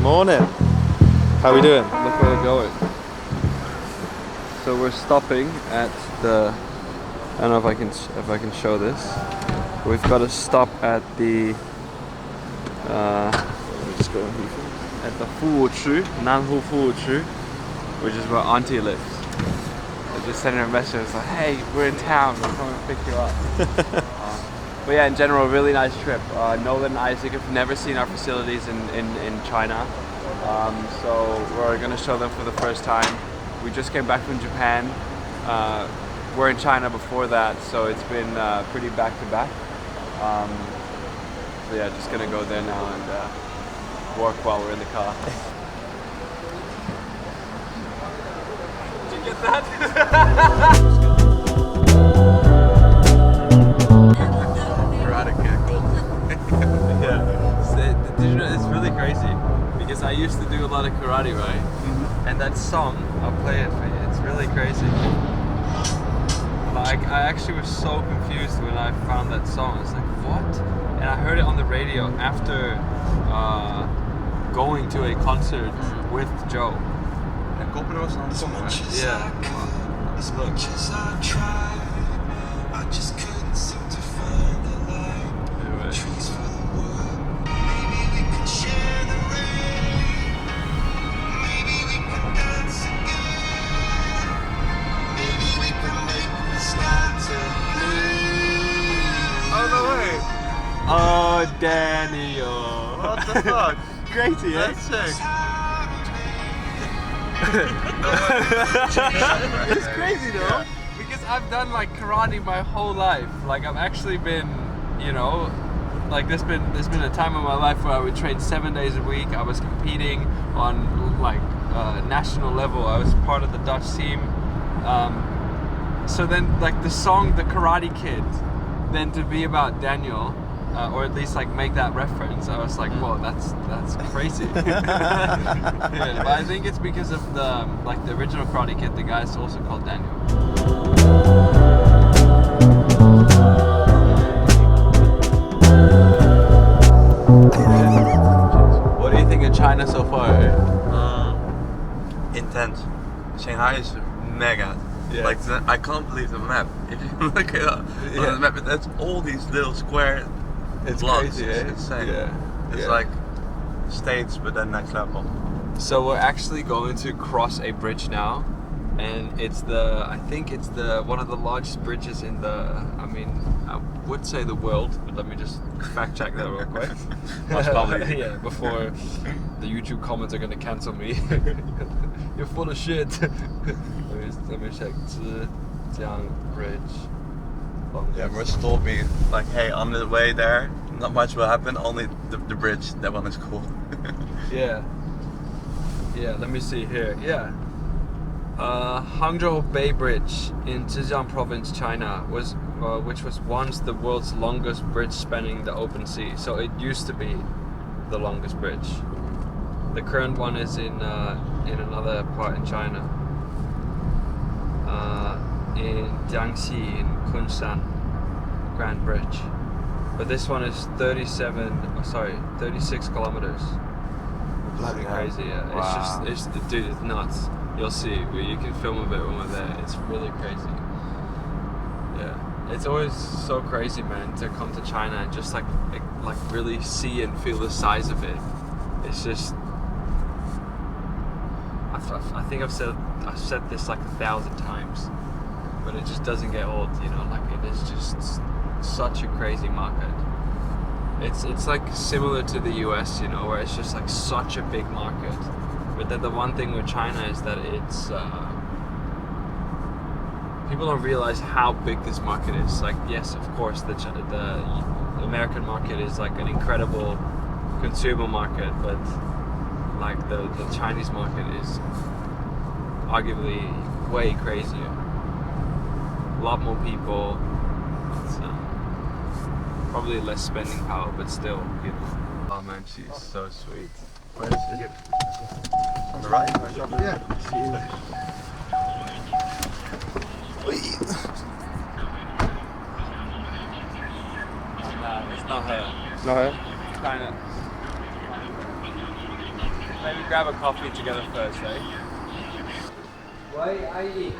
Morning. How we doing? Look where we're going. So we're stopping at the. I don't know if I can show this. We've got to stop at the. Let me just go at the Fuchu, Nanhu Fuchu, which is where Auntie lives. I just sent her a message. It's like, hey, we're in town. We're coming to pick you up. But yeah, in general, really nice trip. Nolan and Isaac have never seen our facilities in China. So we're going to show them for the first time. We just came back from Japan. We're in China before that, so it's been pretty back to back. So yeah, just going to go there now and work while we're in the car. Did you get that? It's really crazy because I used to do a lot of karate, right? Mm-hmm. And that song, I'll play it for you. It's really crazy. Like, I actually was so confused when I found that song. I was like, what? And I heard it on the radio after going to a concert with Joe. En koppen was aan de song, right? Yeah. Look. Oh, Daniel! What the fuck? Crazy, eh? That's sick. It's crazy though, yeah. Because I've done like karate my whole life. Like I've actually been, you know, like there's been a time in my life where I would train 7 days a week. I was competing on like national level. I was part of the Dutch team. So then like the song "The Karate Kid," then to be about Daniel. Or at least like make that reference. I was like, whoa, that's crazy. Yeah, but I think it's because of the original Karate Kid. The guy's also called Daniel. What do you think of China so far? Intense. Shanghai is mega. Yeah. Like I can't believe the map. If you look it up on the map, that's all these little square. It's blocks. crazy, It's eh? insane. Yeah. It's like States, but then next level. So we're actually going to cross a bridge now, and I think it's one of the largest bridges in I would say the world, but let me just fact check that real quick. Most probably. Yeah, before the YouTube comments are gonna cancel me. You're full of shit. let me check. Zhejiang Bridge. Yeah, Russ told me, like, hey, on the way there, not much will happen, only the bridge, that one is cool. Yeah, let me see here. Yeah. Hangzhou Bay Bridge in Zhejiang Province, China, which was once the world's longest bridge spanning the open sea. So it used to be the longest bridge. The current one is in another part in China. In Jiangxi, in Kunshan Grand Bridge, but this one is 36 kilometers. Bloody crazy, yeah. Wow. Dude, it's nuts. You'll see. You can film a bit when we're there. It's really crazy. Yeah, it's always so crazy, man, to come to China and just like really see and feel the size of it. It's just. I think I've said this like 1,000 times. But it just doesn't get old, you know, like it is just such a crazy market. It's like similar to the US, you know, where it's just like such a big market. But then the one thing with China is that it's people don't realize how big this market is. Like, yes, of course, the American market is like an incredible consumer market, but like the Chinese market is arguably way crazier. A lot more people. It's, probably less spending power, but still, you know. Oh man, she's so sweet. Where is it? On the right? Yeah. Nah, it's not her. It's not her? Kinda. maybe grab a coffee together first, eh? 喂，阿姨，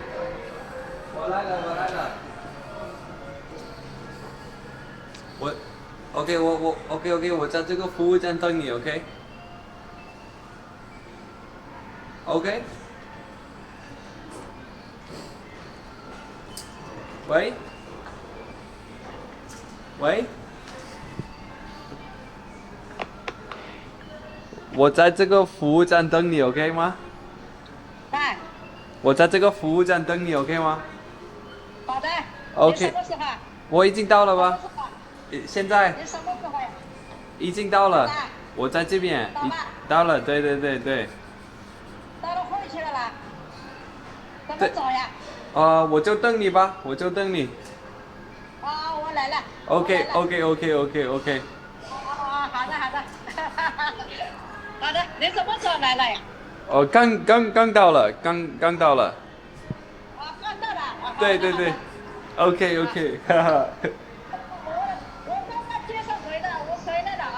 我来了。我 OK， 我在这个服务站等你 ，OK？ OK？ 喂，我在这个服务站等你 ，OK 吗？来，我在这个服务站等你 ，OK 吗好的。 ？OK 你什么时候？我已经到了吧？什么时候现在你什么时候呀？已经到了到了，我在这边，到了到了，对。到了回去了啦？怎么对走呀？我就等你吧，我就等你。啊，我来了。 OK 我来了 OK。好的。好的，你什么时候来了呀？刚到了，刚到了。啊，刚到了。啊对。OK，哈哈。我刚刚接上回的，我回来了啊。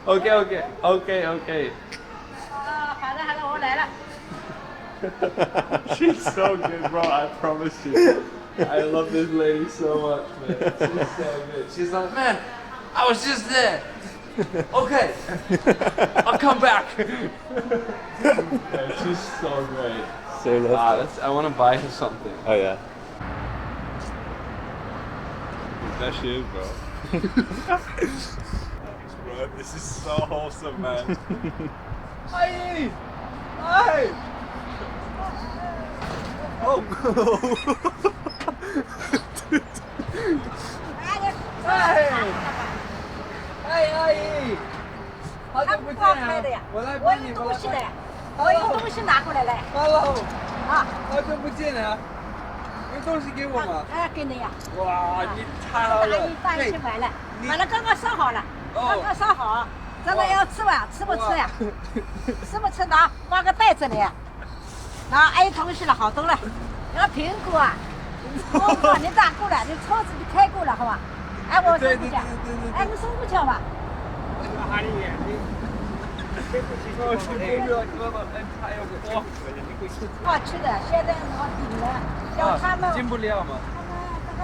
OK。啊，好的，我来了。She's so good, bro. I promise you. I love this lady so much, man. She's so good. She's like, man, I was just there. Okay, I'll come back. Yeah, she's so great. So lovely. I want to buy her something. Oh yeah. There she is, bro. Bro, this is so wholesome, man. Hi! Oh! Hi,阿姨！好久不见他不开的呀啊！我来我帮你，有东西的，我我有东西拿过来了。 Hello，啊，好久不见啊！有东西给我吗？哎，给你呀。哇，你太好了！阿姨带你去买了，买了刚刚烧好了，哦刚刚烧好，这个要吃吧？吃不吃呀？吃不吃拿放个袋子里，拿哎东西了好多了，那个苹果啊，苹果你打过了，你车子你开过了好吧？哎，我送过去，哎，你送过去好吧？过去的，现在我顶了，叫他们。进不了吗？这个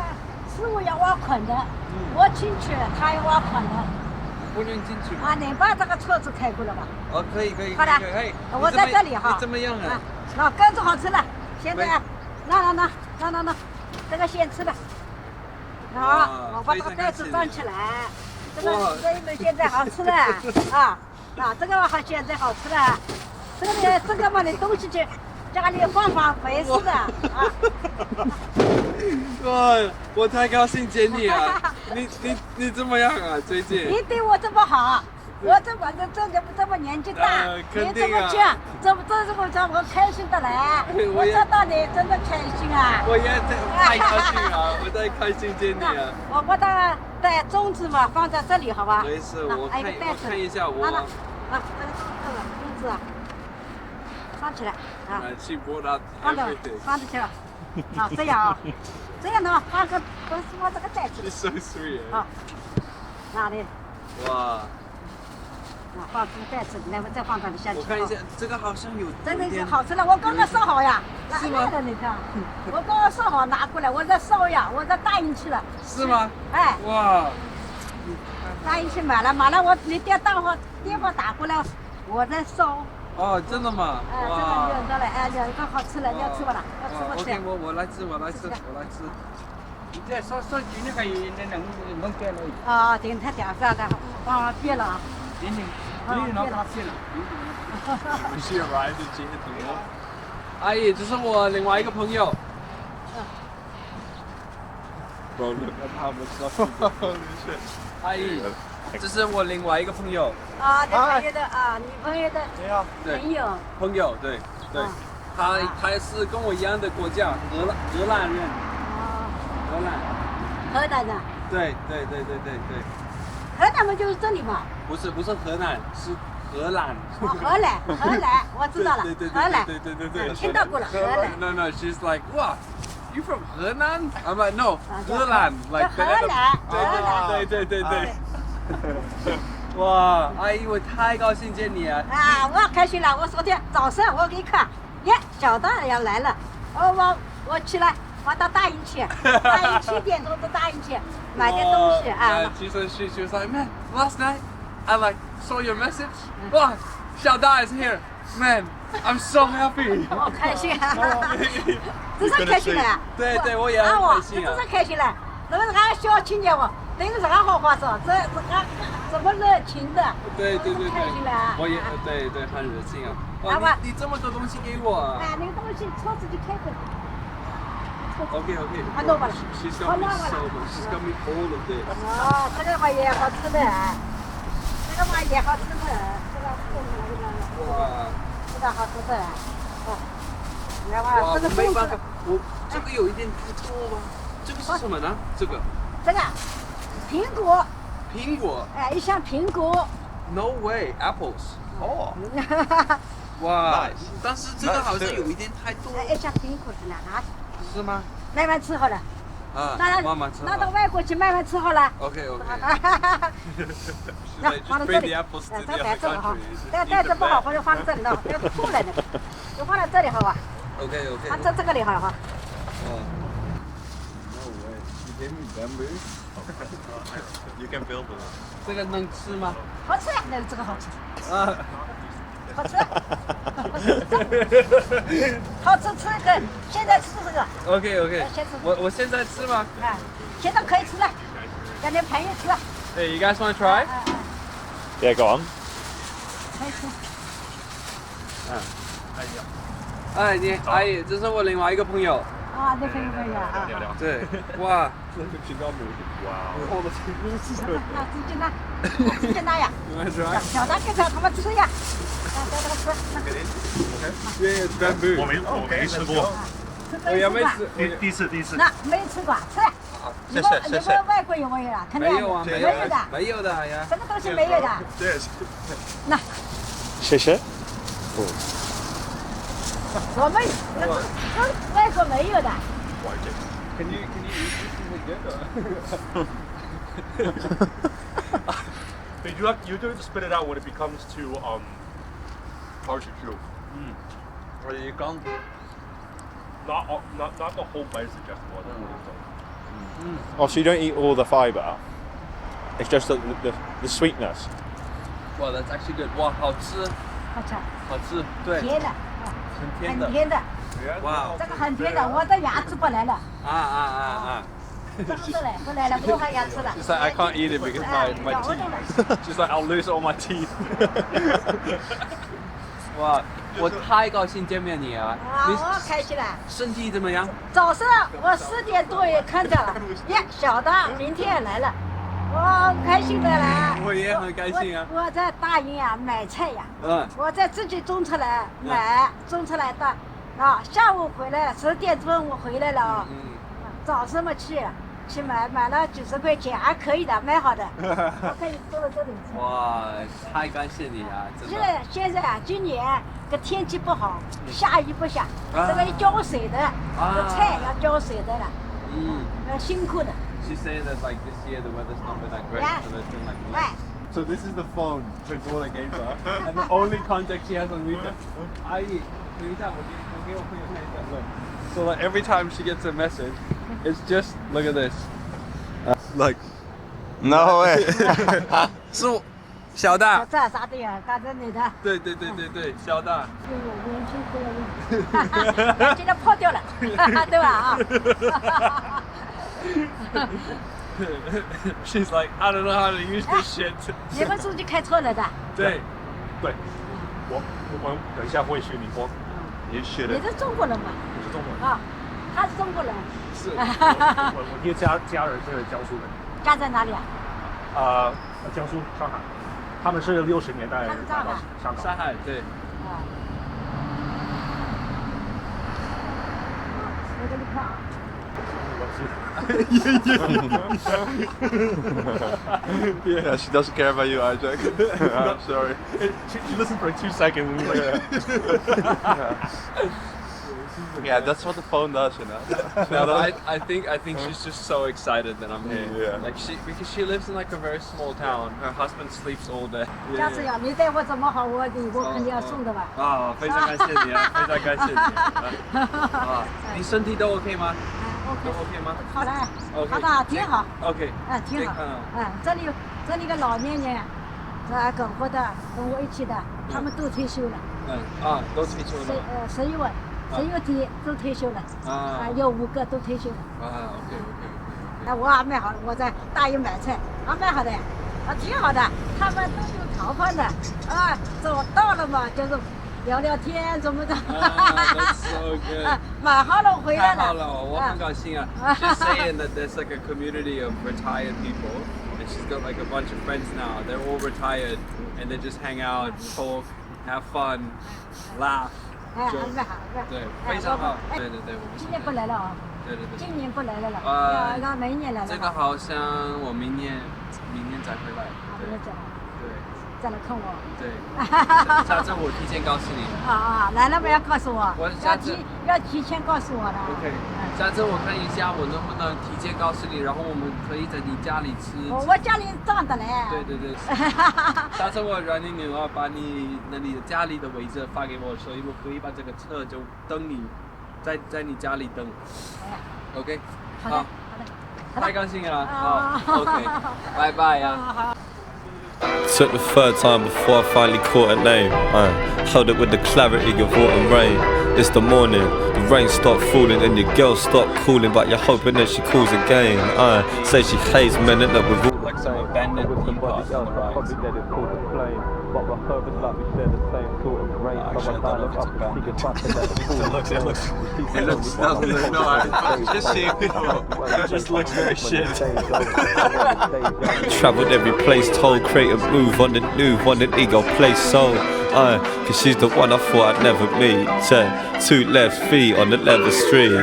师傅要挖捆的，我进去了，他要挖捆的。不能进去吗？啊，你把这个车子开过来吧。哦，可以。好的嘿，我在这里哈。你怎么样啊？那甘蔗好吃了，现在拿，这个先吃了。好，我把这个袋子装起来。这个现在好吃了啊！这个好现在好吃了。这个嘛，你东西去家里放没事的啊。哇，我太高兴见你啊！你怎么样啊？最近？你对我这么好，我这么年纪大，你这么犟，这么我开心的嘞！我知道你真的开心啊！我也太高兴了，我太开心见你啊！我把它带粽子嘛放在这里，好吧？没事，我看一下我。这个粽子啊，放起来啊！放进去了。啊，这样呢，放这个袋子里。 So sweet。好，哪里？哇！放这个袋子，来，我再放这里下去。我看一下，这个好像有。真的是好吃了，我刚刚烧好呀。是吗？你看，我刚刚烧好拿过来，我在烧呀，我在大营去了。是吗？哎。哇！大营去买了，你电话打过来，我在烧。哦，真的吗？哎，这个两个了，哎，两个好吃了，你要吃不啦？要吃不吃？OK，我来吃。你这烧几年可以能变了？啊，顶太点这个，变了啊。顶，你能发现了。She arrived and she hit the wall. 阿姨，这是我另外一个朋友。Bro, look at how much stuff. Holy shit. 阿姨，这是我另外一个朋友。啊，你朋友的啊，你朋友的朋友。对，他是跟我一样的国家，荷兰人。荷兰人。对。河南嘛就是这里嘛。不是河南，是荷兰。荷兰，我知道了。荷兰。对。听到过了，荷兰。No, she's like, what? You from 河南 I'm like, no, 荷兰。荷兰。对。哇，阿姨，我太高兴见你啊！啊，我开心了。我昨天早上我给你看，耶，小大要来了。我去了，我到大营去，大营7点钟到大营去买点东西啊。She said she was like, man, last night I like saw your message. Wow, 小大 is here, man. I'm so happy. 我开心啊，真是开心了。对，我也很开心啊。真是开心了。那个俺小青年哦，等于是俺好话说，俺这么热情的。对，开心了。我也对，很热情啊。哇，你这么多东西给我。哎，那个东西车子就开着。OK。我弄吧了。She's got me so much. She's got me all of this. 哦，这个嘛也好吃的，这个嘛也好吃的，这个哇，这个好吃的，你看哇，吧，这个没办法粽子，，我这个有一点太多吧？这个是什么呢？这个这个苹果，哎，一箱苹果， ？No way, apples. 哦，哇 Nice 但是这个好像有一点太多，一箱苹果是哪？是吗？慢慢吃好了，啊，慢慢吃。拿到外国去慢慢吃好了。OK。那 Just 放到这 bring 里， the apples to 这 the 个 other 袋子不好 country.，袋子不好，我就放这里了，要吐了那个，就放在这里好吧？ OK。放这个里好哈。哦。No way. You gave me bamboo. You can build it. 这个能吃吗？好吃呀，那这个好吃，啊。好吃，好吃吃个，现在吃这个， OK。我现在吃吗啊，现在可以吃了，让你朋友吃了， ？Hey, you guys want to try? Yeah, go on. 可以吃。哎，你阿姨，这是我另外一个朋友。啊，你朋友啊，对，哇，吃什么？那自己拿呀，you want to try? 小大给他们吃呀，让这个吃， Yeah, it's bamboo. 我没吃过，这个没吃过，第一次。那没吃过，吃。你们外国有没有啊？肯定没有啊，没有的，没有的呀。这个东西没有的。那谢谢。我们外国没有的。 Can you eat this? You do have to spit it out when it becomes too hard to chew. Or you can't. Not the whole bite is digestible. Oh, so you don't eat all the fiber? It's just the sweetness. Wow, that's actually good. 哇，好吃，好吃，好吃，对，甜的，很甜的。很甜的，哇，这个很甜的，我的牙齿不来了，啊。这个不来了，我还牙齿了。 She's like, I can't eat it because my teeth. She's like, I'll lose all my teeth. 哇，我太高兴见面你啊！啊，我开心了。身体怎么样？早上我4点多也看着了，耶，小的明天也来了，我开心的了。我也很开心啊。我在大营呀买菜呀，嗯，我在自己种出来买，种出来的，啊，下午回来10点钟我回来了啊，早上嘛去买了90块钱，还可以的，买好的，我可以坐到这里吃。哇，太感谢你啊！真的。现在啊，今年这天气不好，下雨不下，这个浇水的，这菜要浇水的了，辛苦的。 She said that like this year the weather's not been that great, Yeah. so there's been like Right. less. So this is the phone Victoria gave her, and the only contact she has on WeChat. 阿姨，等一下，我给我朋友看一下。Look. So like every time she gets a message, it's just look at this. Like No way. 是我小大。这啥的呀？干这里的。对，小大。今天破掉了，对吧？啊。She's like, I don't know how to use this shit. 你们自己开车来的？对，我等一下会学你说。 You 你 shouldn't. 是中国人嘛？我是中国人。啊，他是中国人。是。我一个家人是江苏人。家在哪里啊？江苏上海，他们是60年代他们上海香港。上海对。啊。我给你看。 Yeah, she doesn't care about you, Isaac. I'm sorry. She listened for 2 seconds. And was like, Yeah, that's what the phone does, you know. No, but I think she's just so excited that I'm here. Yeah. Like because she lives in like a very small town. Her husband sleeps all day. 下次呀，你待我怎么好，我肯定要送的吧。啊，非常感谢你啊，非常感谢你啊！你身体都 OK 吗？都 OK 吗？好嘞， OK 好的，挺好， OK，挺好。这里个老年人，这跟我的，跟我一起的，他们都退休了。都退休了。11都退休了。有5个都退休了。OK。我还买好了，我在大营买菜，买好的，挺好的，他们都有条款的，走到了嘛，就是聊聊天，怎么的。That's so good. 买好了回来了。太好了，我很高兴啊。She's saying that there's like a community of retired people, and she's got like a bunch of friends now. They're all retired, and they just hang out, talk, have fun, laugh. 对，非常好。对，今年不来了啊。对。今年不来了了。俺明年来了。这个好像我明年才回来。对。再来看我。对。下次我提前告诉你。来了不要告诉我。要提前告诉我的。OK。下次我看一下我能不能提前告诉你，然后我们可以在你家里吃。我家里长的嘞。对。下次我让你女儿把你那里家里的位置发给我，所以我可以把这个车就等你，在你家里等。OK。好。太高兴了。好。OK。拜拜呀。Took the third time before I finally caught a name. Held it with the clarity of autumn rain. It's the morning, the rain stopped falling and your girl stopped calling, but you're hoping that she calls again. Say she hates men and that we've all like some abandoned theme park on the right. But we're focused like we share the same sort of brain. Just seeing people. It just looks very shit. Travelled every place, told, create a move on the new, on an ego place soul. Cause she's the one I thought I'd never meet. 2 left feet on the leather street.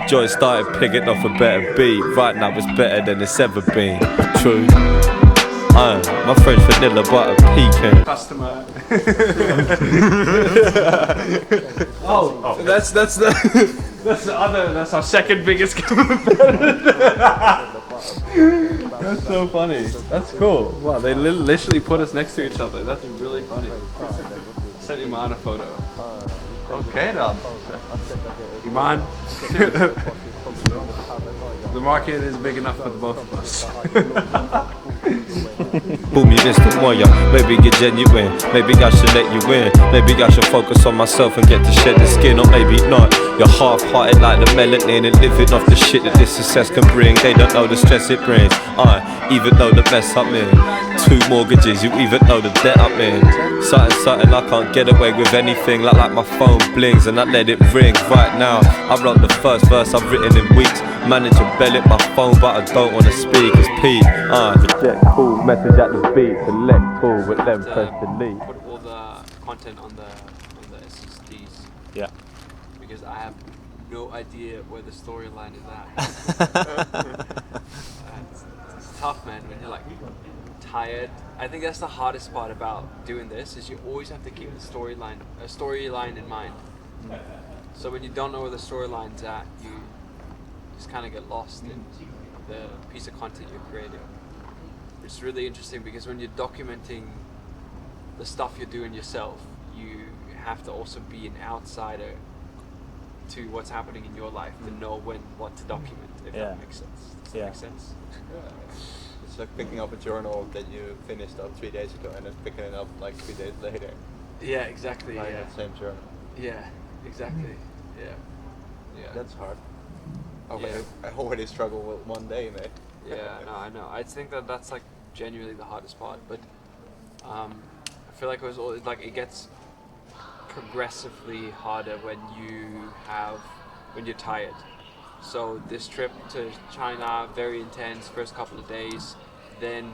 Joy started picking off a better beat. Right now it's better than it's ever been. True. My French vanilla butter pecan. Customer. That's our second biggest competitor. That's so funny. That's cool. Wow, they literally put us next to each other. That's really funny. Send Iman a photo. Okay then. Iman. The market is big enough for the both of us. Boom, you instant warrior. Maybe you're genuine. Maybe I should let you in. Maybe I should focus on myself and get to shed the skin, or maybe not. You're half-hearted like the melanin and living off the shit that this success can bring. They don't know the stress it brings. Even though the mess I'm in. 2 mortgages, you even know the debt I'm in. Something, I can't get away with anything. Like my phone blings and I let it ring right now. I wrote the first verse I've written in weeks. Manage to bell it my phone, but I don't wanna speak. It's Pete. Reject call, message at the beat. Select call, with them press delete. Put all the content on the SSDs. Yeah. Because I have no idea where the storyline is at. It's tough, man, when you're like tired. I think that's the hardest part about doing this, is you always have to keep the storyline in mind. So when you don't know where the storyline's at, you just kind of get lost in the piece of content you're creating. It's really interesting because when you're documenting the stuff you're doing yourself, you have to also be an outsider to what's happening in your life to know what to document, if that makes sense. Does that make sense? It's like picking up a journal that you finished up 3 days ago and then picking it up like 3 days later. Yeah, exactly. Like that same journal. Yeah, exactly. Yeah. That's hard. I already struggle with 1 day, mate. Yeah, no, I know. I think that's like genuinely the hardest part, but I feel like it gets progressively harder when you're tired. So this trip to China, very intense, first couple of days, then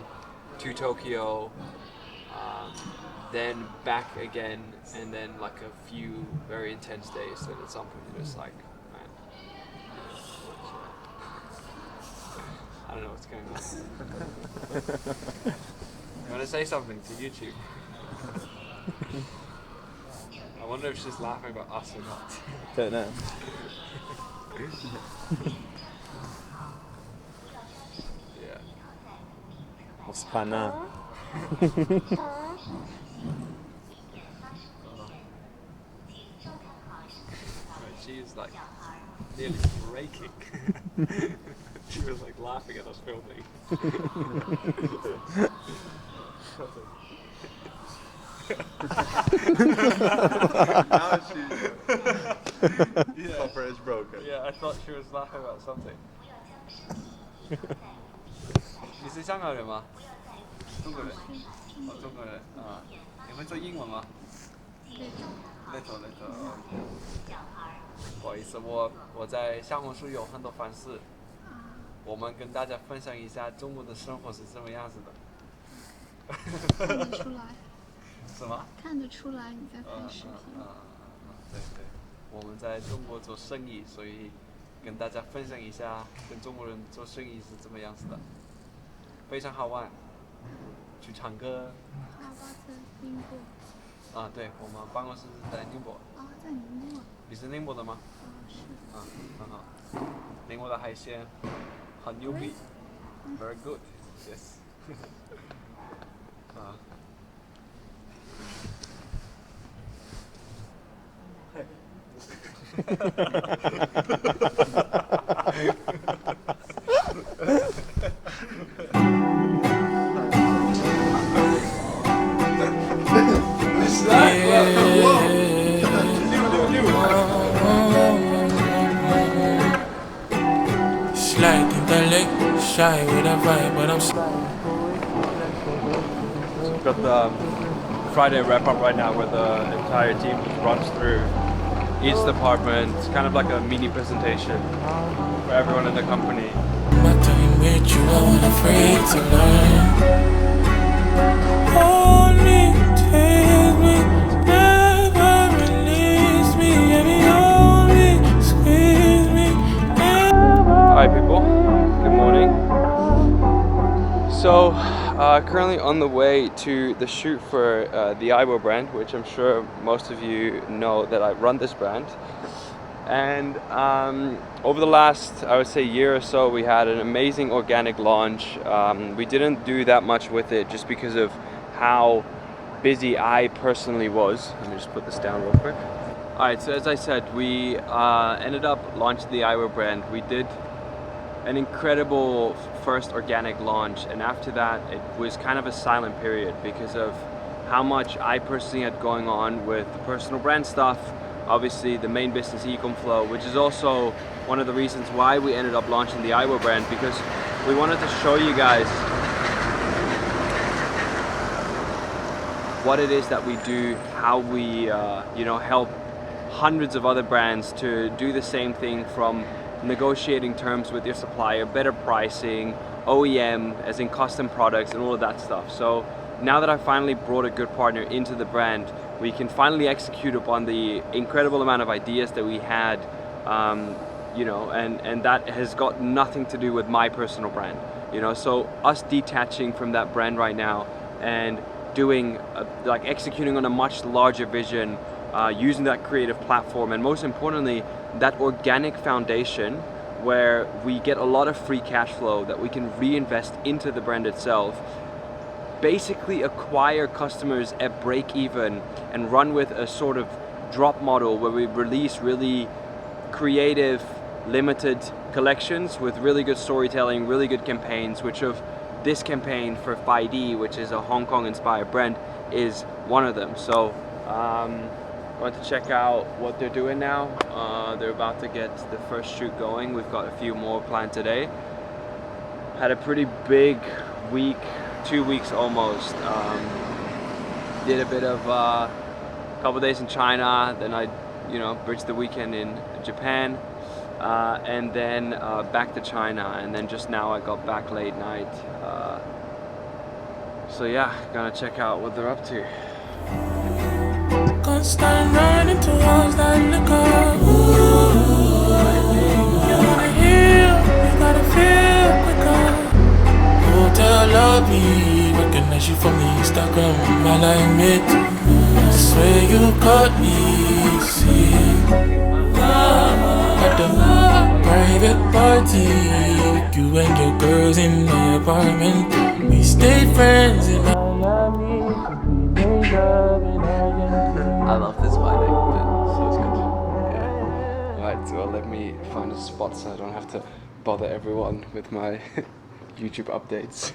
to Tokyo, then back again, and then like a few very intense days. And at some point you're just like, man, I don't know what's going on. You want to say something to YouTube? wonder if she's laughing about us or not. Don't know. Yeah. What's the plan now? She's like nearly breaking. She was like laughing at us filming. Now she's upper is broken. Yeah, I thought she was laughing about something. 你是香港人吗？中国人。哦，中国人啊。你会说英文吗？little。不好意思，我在小红书有很多粉丝，我们跟大家分享一下中国的生活是什么样子的。看得出来。什么？看得出来你在拍视频。对，我们在中国做生意，所以跟大家分享一下跟中国人做生意是怎么样子的，非常好玩。去唱歌。在宁波。啊，对，我们办公室在宁波。啊，在宁波。你是宁波的吗？是。很好。宁波的海鲜很牛逼 ，very good， yes 。Shy with a vibe, but I'm So we've got the Friday wrap up right now where the entire team just runs through each department. It's kind of like a mini presentation for everyone in the company. My time with you, I wasn't afraid to learn. Hold me, take me, never release me, and hold me, squeeze me. Hi people, good morning. So currently on the way to the shoot for the Aiwo brand, which I'm sure most of you know that I run this brand. And over the last, I would say, year or so, we had an amazing organic launch. We didn't do that much with it just because of how busy I personally was. Let me just put this down real quick. Alright, so as I said, we ended up launching the Aiwo brand. We did an incredible first organic launch, and after that it was kind of a silent period because of how much I personally had going on with the personal brand stuff, obviously the main business Ecom Flow, which is also one of the reasons why we ended up launching the Aiwo brand, because we wanted to show you guys what it is that we do, how we help hundreds of other brands to do the same thing, from negotiating terms with your supplier, better pricing, OEM, as in custom products, and all of that stuff. So now that I finally brought a good partner into the brand, we can finally execute upon the incredible amount of ideas that we had, and that has got nothing to do with my personal brand. So us detaching from that brand right now and doing executing on a much larger vision, using that creative platform, and most importantly that organic foundation where we get a lot of free cash flow that we can reinvest into the brand itself, basically acquire customers at break even and run with a sort of drop model where we release really creative limited collections with really good storytelling, really good campaigns, which of this campaign for 5D, which is a Hong Kong inspired brand, is one of them. So I want to check out what they're doing now. They're about to get the first shoot going. We've got a few more planned today. Had a pretty big week, 2 weeks almost. Did a bit of a couple days in China, then I bridged the weekend in Japan, and then back to China, and then just now I got back late night. So yeah, gonna check out what they're up to. Constant running towards that liquor. Ooh, you wanna heal, you gotta feel quicker. Hotel lobby, recognize you from the Instagram, I like it. swear you caught me, see. At the private party, you and your girls in my apartment. We stayed friends in Miami, we made love in Argentina. I love this winding, but so it's good. Yeah. Alright, well let me find a spot so I don't have to bother everyone with my YouTube updates.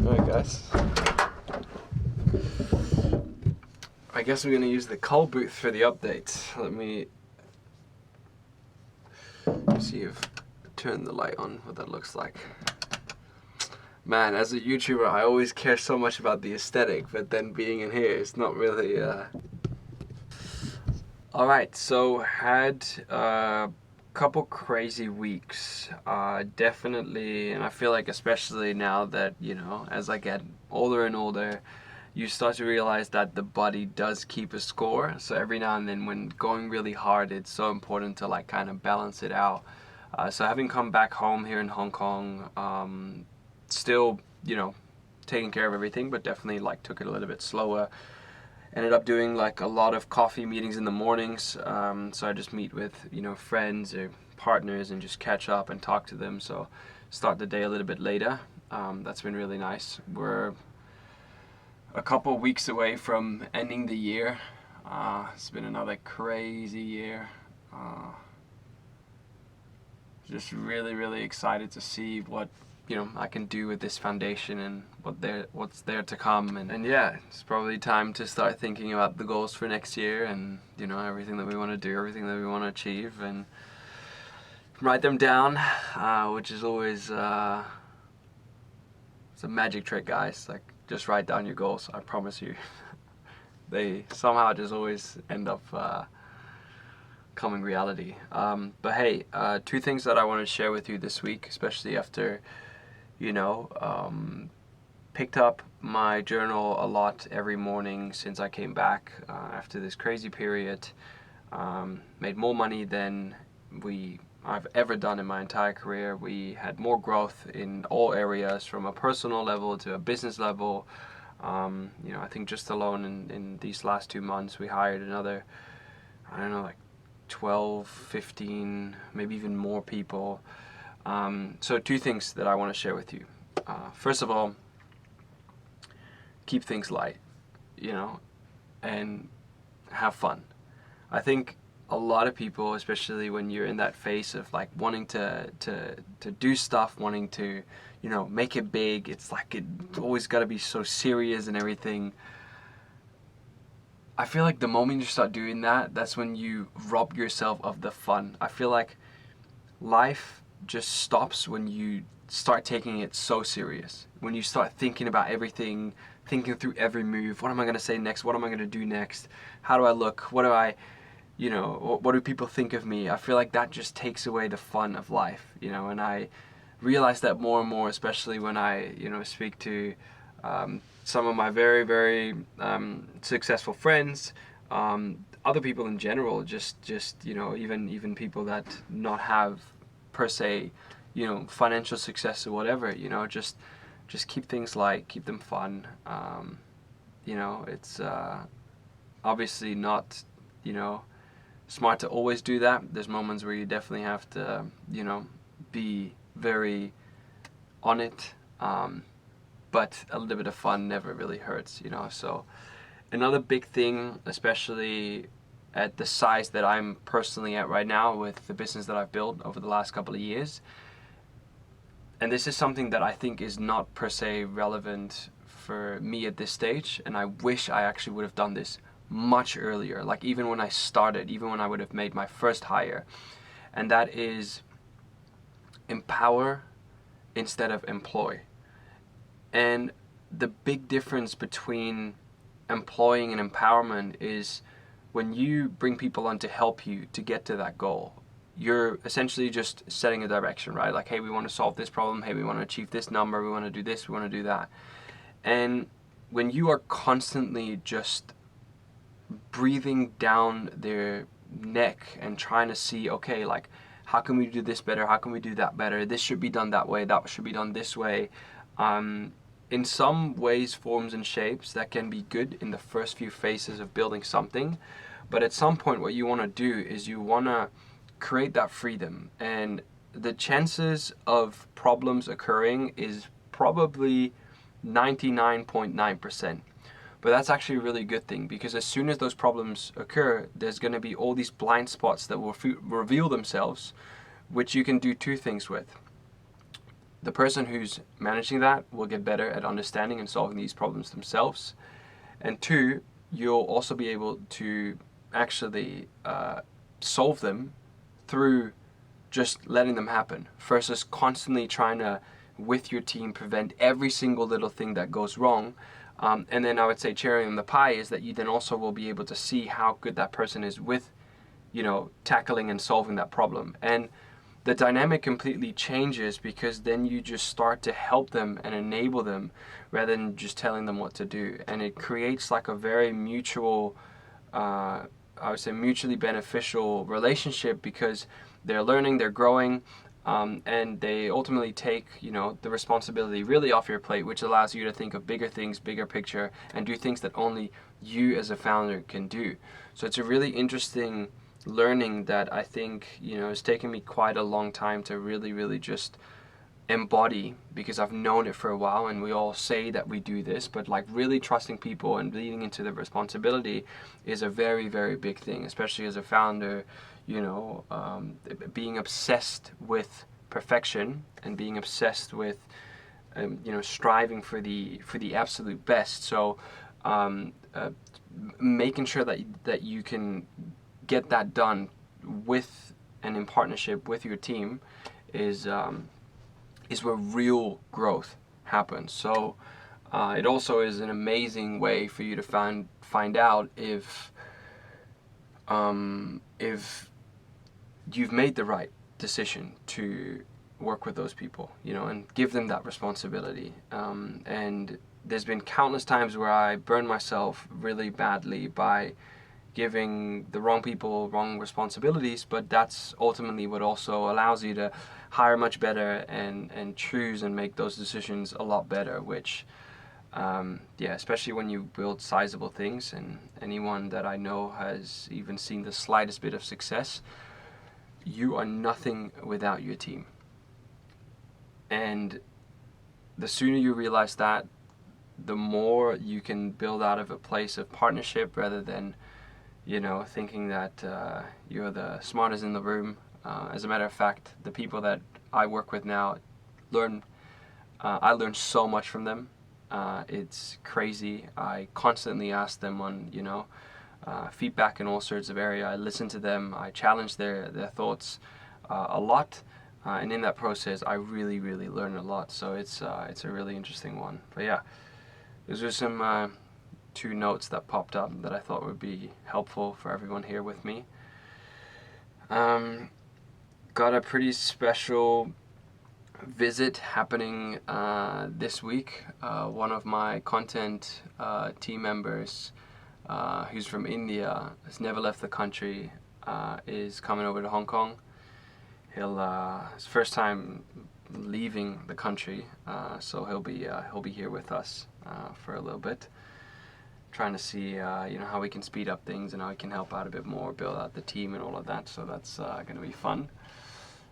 Alright guys. I guess we're gonna use the call booth for the update. Let me see if turn the light on, what that looks like. Man, as a YouTuber, I always care so much about the aesthetic, but then being in here, it's not really. Alright, so had a couple crazy weeks. Definitely, and I feel like especially now that, you know, as I get older and older, you start to realize that the body does keep a score. So every now and then when going really hard, it's so important to like kind of balance it out. So having come back home here in Hong Kong, still, you know, taking care of everything, but definitely like took it a little bit slower. Ended up doing like a lot of coffee meetings in the mornings. So I just meet with, you know, friends or partners and just catch up and talk to them. So start the day a little bit later. That's been really nice. We're a couple of weeks away from ending the year. It's been another crazy year. Just really excited to see what, you know, I can do with this foundation and what's there to come. And yeah, it's probably time to start thinking about the goals for next year and, you know, everything that we want to do, everything that we want to achieve, and write them down, which is always it's a magic trick, guys. Like, just write down your goals. I promise you, they somehow just always end up coming reality. But hey, two things that I want to share with you this week, especially after, you know, picked up my journal a lot every morning since I came back after this crazy period. Made more money than I've ever done in my entire career. We had more growth in all areas, from a personal level to a business level. You know, I think just alone in these last 2 months, we hired another, I don't know, like 12, 15, maybe even more people. So two things that I want to share with you. First of all, keep things light, you know, and have fun. I think a lot of people, especially when you're in that phase of like wanting to do stuff, wanting to, you know, make it big, it's like it always got to be so serious and everything. I feel like the moment you start doing that, that's when you rob yourself of the fun. I feel like life just stops when you start taking it so serious. When you start thinking about everything, thinking through every move. What am I going to say next? What am I going to do next? How do I look? What do I, you know, what do people think of me? I feel like that just takes away the fun of life, you know, and I realize that more and more, especially when I, you know, speak to some of my very successful friends, other people in general, just you know, even people that not have per se, you know, financial success or whatever, you know, just keep things light, keep them fun. You know, it's obviously not, you know, smart to always do that. There's moments where you definitely have to, you know, be very on it. But a little bit of fun never really hurts, you know. So another big thing, especially at the size that I'm personally at right now with the business that I've built over the last couple of years, and this is something that I think is not per se relevant for me at this stage, and I wish I actually would have done this much earlier, like even when I started, even when I would have made my first hire, and that is empower instead of employ. And the big difference between employing and empowerment is when you bring people on to help you to get to that goal, you're essentially just setting a direction, right? Like, hey, we want to solve this problem, hey, we want to achieve this number, we want to do this, we want to do that. And when you are constantly just breathing down their neck and trying to see, okay, like, how can we do this better, how can we do that better, this should be done that way, that should be done this way, in some ways, forms and shapes, that can be good in the first few phases of building something. But at some point, what you want to do is you want to create that freedom. And the chances of problems occurring is probably 99.9%. But that's actually a really good thing, because as soon as those problems occur, there's going to be all these blind spots that will reveal themselves, which you can do two things with. The person who's managing that will get better at understanding and solving these problems themselves. And two, you'll also be able to actually solve them through just letting them happen, versus constantly trying to, with your team, prevent every single little thing that goes wrong. And then I would say cherry on the pie is that you then also will be able to see how good that person is with, tackling and solving that problem. And the dynamic completely changes, because then you just start to help them and enable them rather than just telling them what to do. And it creates like a very mutual, I would say mutually beneficial relationship, because they're learning, they're growing, and they ultimately take, the responsibility really off your plate, which allows you to think of bigger things, bigger picture, and do things that only you as a founder can do. So it's a really interesting learning that I think, it's taken me quite a long time to really, really just embody, because I've known it for a while and we all say that we do this, but like really trusting people and leading into the responsibility is a very, very big thing, especially as a founder. Being obsessed with perfection and being obsessed with striving for the absolute best. So making sure that you can get that done with and in partnership with your team is where real growth happens. So it also is an amazing way for you to find out if you've made the right decision to work with those people, and give them that responsibility. And there's been countless times where I burned myself really badly by giving the wrong people wrong responsibilities, but that's ultimately what also allows you to hire much better and choose and make those decisions a lot better, which especially when you build sizable things. And anyone that I know has even seen the slightest bit of success, you are nothing without your team. And the sooner you realize that, the more you can build out of a place of partnership rather than thinking that you're the smartest in the room. As a matter of fact, the people that I work with now I learn so much from them. It's crazy. I constantly ask them on feedback in all sorts of areas. I listen to them. I challenge their thoughts a lot, and in that process, I really, really learn a lot. So it's a really interesting one. But yeah, those are some two notes that popped up that I thought would be helpful for everyone here with me. Got a pretty special visit happening this week. One of my content team members, who's from India, has never left the country, is coming over to Hong Kong. His first time leaving the country, so he'll be here with us for a little bit, trying to see how we can speed up things and how we can help out a bit more, build out the team and all of that. So that's going to be fun.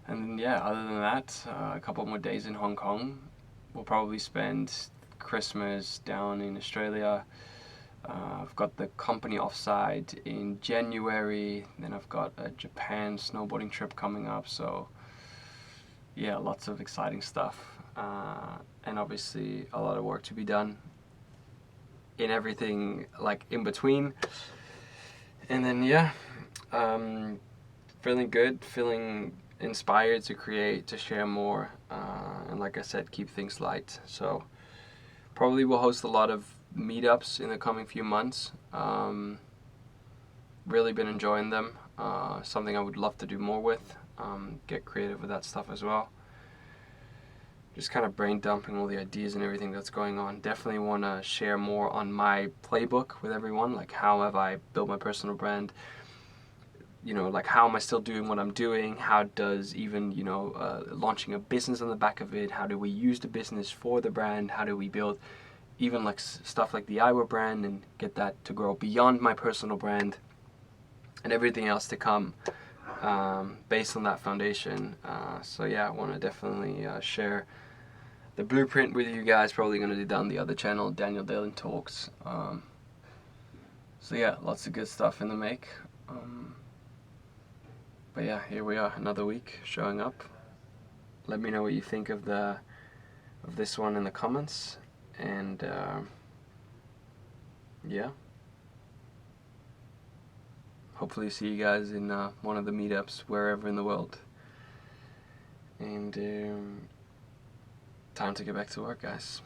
And yeah, other than that, a couple more days in Hong Kong. We'll probably spend Christmas down in Australia. I've got the company offsite in January. Then I've got a Japan snowboarding trip coming up. So yeah, lots of exciting stuff. And obviously a lot of work to be done in everything like in between. And then yeah, feeling good, feeling inspired to create, to share more, and like I said, keep things light. So probably will host a lot of meetups in the coming few months. Really been enjoying them. Something I would love to do more with, get creative with that stuff as well. Just kind of brain dumping all the ideas and everything that's going on. Definitely want to share more on my playbook with everyone, like how have I built my personal brand. you know, like how am I still doing what I'm doing? How does even, you know, launching a business on the back of it, how do we use the business for the brand? How do we build even like stuff like the eyewear brand and get that to grow beyond my personal brand, and everything else to come based on that foundation. So yeah, I want to definitely share the blueprint with you guys. Probably going to do that on the other channel, Daniel Dillon Talks. So yeah, lots of good stuff in the make. But yeah, here we are, another week showing up. Let me know what you think of this one in the comments, and yeah, hopefully see you guys in one of the meetups wherever in the world. And time to get back to work, guys.